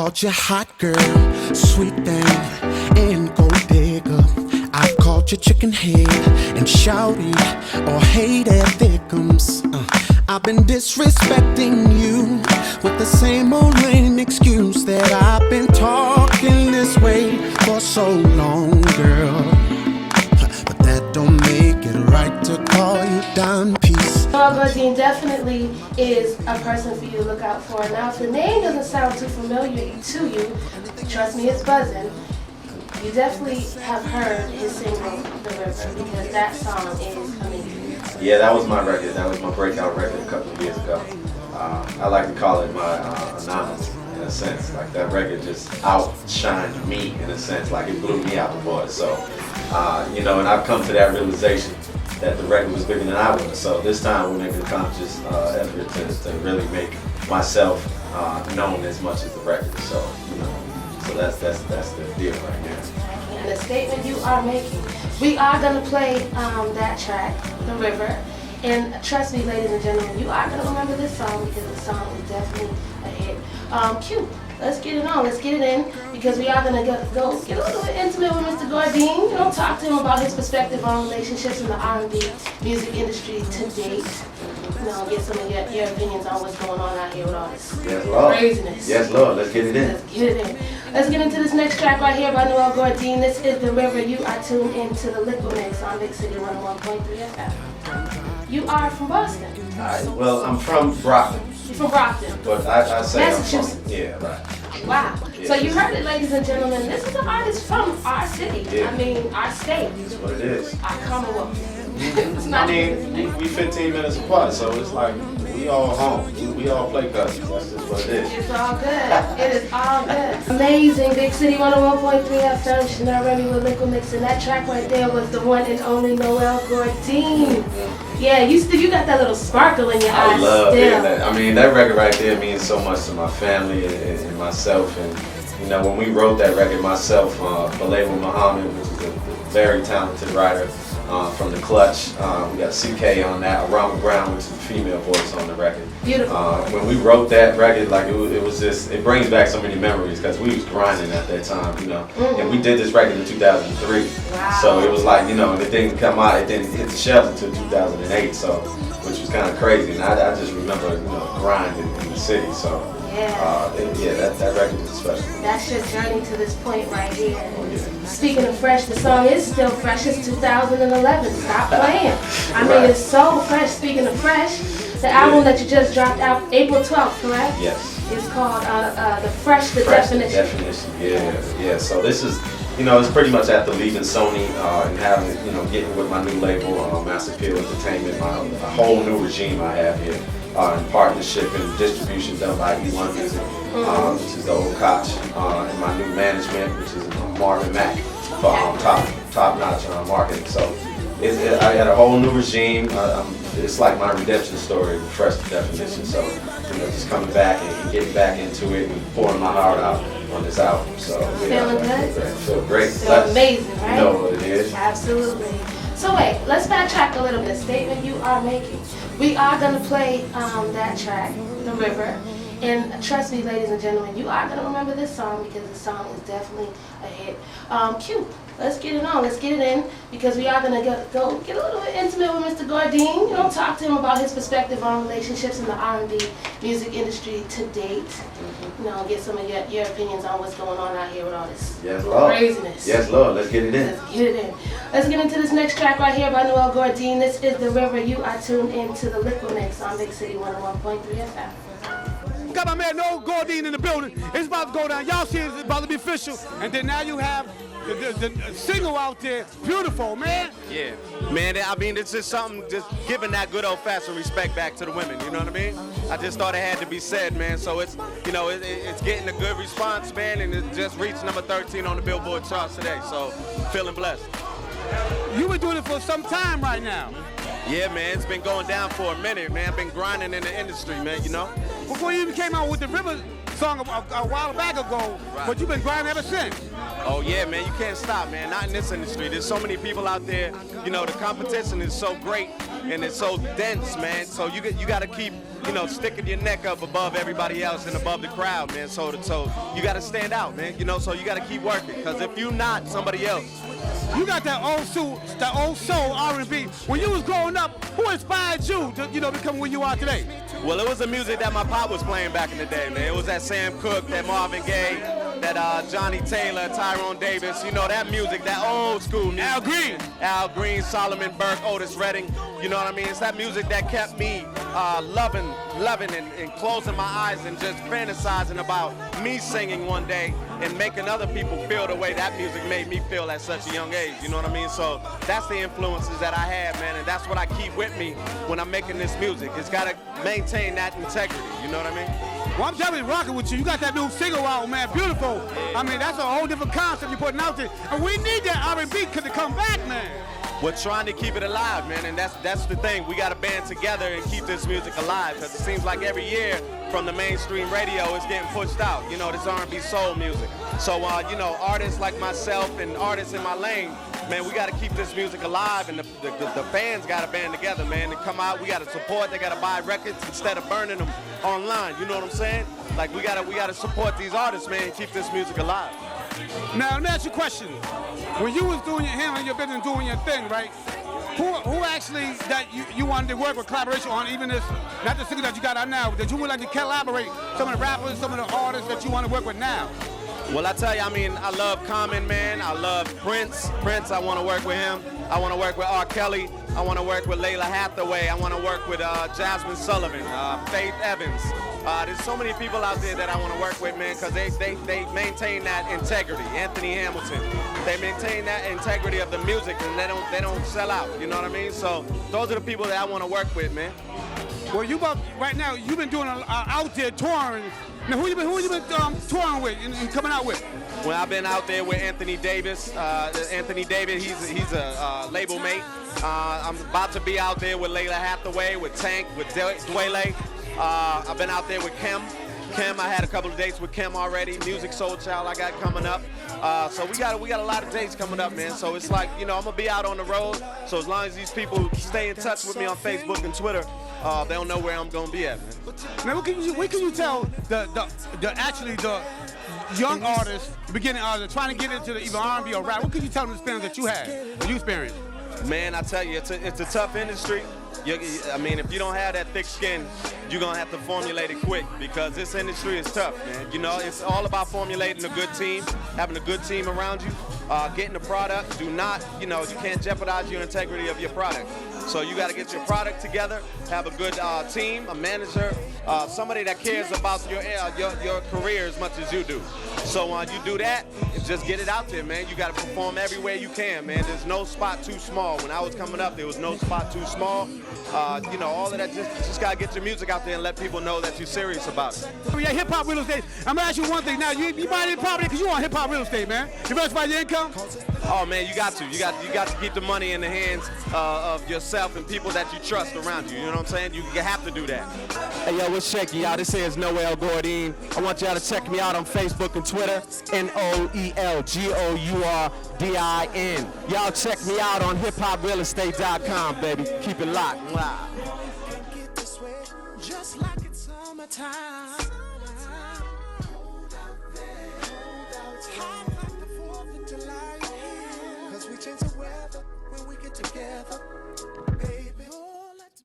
called you hot girl, sweet thing, and gold digger. I've called you chicken head and shouty or hated victims. I've been disrespecting you with the same old lame excuse that I've been talking this way for so long, girl. But that don't make it right to call you dime piece. Noel Gourdin definitely is a person for you to look out for. Now, if the name doesn't sound too familiar to you, trust me, it's buzzing. You definitely have heard his single, The River, because that song is amazing. Yeah, that was my record. That was my breakout record a couple of years ago. I like to call it my anomaly, in a sense. Like, that record just outshined me, in a sense. Like, it blew me out the water. So, you know, and I've come to that realization that the record was bigger than I was. So this time we're making a conscious effort to really make myself known as much as the record. So, you know, so that's the deal right now. And the statement you are making. We are going to play that track, The River. And trust me, ladies and gentlemen, you are going to remember this song because the song is definitely a hit. Q, let's get it on. Let's get it in because we are going to go get a little bit intimate with Mr. Gourdin. You know, talk to him about his perspective on relationships in the R&B music industry to date. You know, get some of your opinions on what's going on out here with all this craziness. Yes, Lord. Let's get it in. Let's get it in. Let's get into this next track right here by Noel Gourdin. This is The River. You are tuned into the Liquid Mix on Big City 101.3 FM. You are from Boston. Well, I'm from Brockton. You're from Brockton. But I say Massachusetts. I'm from, yeah, right. Wow. Yeah. So you heard it, ladies and gentlemen. This is an artist from our city. Yeah. I mean, our state. That's what it is. Our Commonwealth. It's not I mean, we 15 minutes apart, so it's like we all home. We all play cousins. That's just what it is. It's all good. It is all good. Amazing. Big City 101.3 FM. Chanelle Remy with Liquid Mix. And that track right there was the one and only Noel Gourdin. Yeah, you got that little sparkle in your eyes. I love still. that. I mean, that record right there means so much to my family and myself. And, you know, when we wrote that record, myself, Balawa Muhammad, which is a very talented writer, from the Clutch. We got CK on that, Arama Brown, which is the female voice on the record. Beautiful. When we wrote that record, like it was just, it brings back so many memories because we was grinding at that time, you know. And we did this record in 2003. Wow. So it was like, you know, and it didn't come out, it didn't hit the shelves until 2008, so, which was kind of crazy. And I just remember, you know, grinding in the city, so. That record is special. That's your journey to this point right here. Oh, yeah. Speaking of fresh, the song is still fresh. It's 2011. Stop playing. I mean, it's so fresh. Speaking of fresh, the album that you just dropped out April 12th, correct? Yes. It's called The Fresh, The Fresh, Definition. The Definition, yeah. So this is, you know, it's pretty much after leaving Sony and having, you know, getting with my new label, Mass Appeal Entertainment, a whole new regime I have here. In partnership and distribution done by E1 Music, which is the old Koch, and my new management, which is Marvin Mack, for top-notch marketing. So I got a whole new regime. It's like my redemption story, Fresh the Definition. So, you know, just coming back and getting back into it and pouring my heart out on this album. So Feeling good? I feel great. Feel amazing, right? You know what it is. Absolutely. So wait, let's backtrack a little bit. Statement you are making. We are going to play that track, The River. And trust me, ladies and gentlemen, you are going to remember this song because the song is definitely a hit. Q, let's get it on. Let's get it in because we are going to go get a little bit intimate with Mr. Gourdin. You know, talk to him about his perspective on relationships in the R&B music industry to date. You know, get some of your opinions on what's going on out here with all this craziness. Yes, Lord. Let's get it in. Let's get it in. Let's get into this next track right here by Noel Gourdin. This is The River. You are tuned into the Liquid Mix on Big City 101.3 FM. Got my man Noel Gourdin in the building. It's about to go down. Y'all see it's about to be official. And then now you have the single out there. Beautiful, man. Yeah, man, I mean, it's just something, just giving that good old-fashioned respect back to the women, you know what I mean? I just thought it had to be said, man, so it's, you know, it's getting a good response, man, and it just reached number 13 on the Billboard charts today, so feeling blessed. You've been doing it for some time right now. Yeah, man, it's been going down for a minute, man. I've been grinding in the industry, man, you know? Before you even came out with the River song a while back ago, but you've been grinding ever since. Oh yeah, man, you can't stop, man. Not in this industry. There's so many people out there. You know, the competition is so great and it's so dense, man. So you got to keep, you know, sticking your neck up above everybody else and above the crowd, man. So you got to stand out, man. You know, so you got to keep working. Because if you not, somebody else. You got that old soul R&B. When you was growing up, who inspired you to, you know, become who you are today? Well, it was the music that my pop was playing back in the day, man. It was that Sam Cooke, that Marvin Gaye, that Johnny Taylor, Tyrone Davis. You know, that music, that old school music. Al Green, Solomon Burke, Otis Redding. You know what I mean? It's that music that kept me loving and closing my eyes and just fantasizing about me singing one day and making other people feel the way that music made me feel at such a young age. You know what I mean? So that's the influences that I have, man, and that's what I keep with me when I'm making this music. It's got to maintain that integrity. You know what I mean? Well, I'm definitely rocking with you. You got that new single out, man. Beautiful. I mean, that's a whole different concept you're putting out there. And we need that R&B to come back, man. We're trying to keep it alive, man, and that's the thing. We got to band together and keep this music alive, because it seems like every year from the mainstream radio it's getting pushed out, you know, this R&B soul music. So, you know, artists like myself and artists in my lane, man, we got to keep this music alive, and the fans got to band together, man, and come out. We got to support. They got to buy records instead of burning them online. You know what I'm saying? Like, we got to support these artists, man, and keep this music alive. Now, let me ask you a question. When you was doing handling your business, doing your thing, right? Who actually that you wanted to work with collaboration on, even this, not the single that you got out now, that you would like to collaborate, some of the rappers, some of the artists that you want to work with now? Well, I tell you, I mean, I love Common, man. I love Prince. I want to work with him. I want to work with R. Kelly. I want to work with Layla Hathaway. I want to work with Jasmine Sullivan, Faith Evans. There's so many people out there that I want to work with, man, because they maintain that integrity. Anthony Hamilton, they maintain that integrity of the music, and they don't sell out. You know what I mean? So those are the people that I want to work with, man. Well, right now you've been doing out there touring. Now, who you been touring with and coming out with? Well, I've been out there with Anthony Davis. Anthony Davis, he's a label mate. I'm about to be out there with Layla Hathaway, with Tank, with Dwele. I've been out there with Kim. I had a couple of dates with Kim already. Music Soul Child I got coming up. So we got a lot of dates coming up, man. So it's like, you know, I'm gonna be out on the road. So as long as these people stay in touch with me on Facebook and Twitter, they'll know where I'm gonna be at, man. Now, what can you tell the young artists, beginning artists, trying to get into the either R&B or rap? What can you tell them the experience that you had, or you experienced? Man, I tell you, it's a tough industry. I mean, if you don't have that thick skin, you're going to have to formulate it quick, because this industry is tough, man. You know, it's all about formulating a good team, having a good team around you, getting the product. You can't jeopardize your integrity of your product. So you got to get your product together, have a good team, a manager, somebody that cares about your career as much as you do. So you do that and just get it out there, man. You got to perform everywhere you can, man. There's no spot too small. When I was coming up, there was no spot too small. You know, all of that, just got to get your music out there and let people know that you're serious about it. Yeah, hip-hop real estate. I'm going to ask you one thing now. You buy any property because you want hip-hop real estate, man. You diversify your income? Oh, man, you got to. You got to keep the money in the hands of yourself and people that you trust around you. You know what I'm saying? You have to do that. Hey, yo, what's shaking, y'all? This is Noel Gourdin. I want y'all to check me out on Facebook and Twitter, NoelGourdin. Y'all check me out on hiphoprealestate.com, baby. Keep it locked. Wow. Just like it's summertime. Hot like the 4th of July. 'Cause we change the weather when we get together.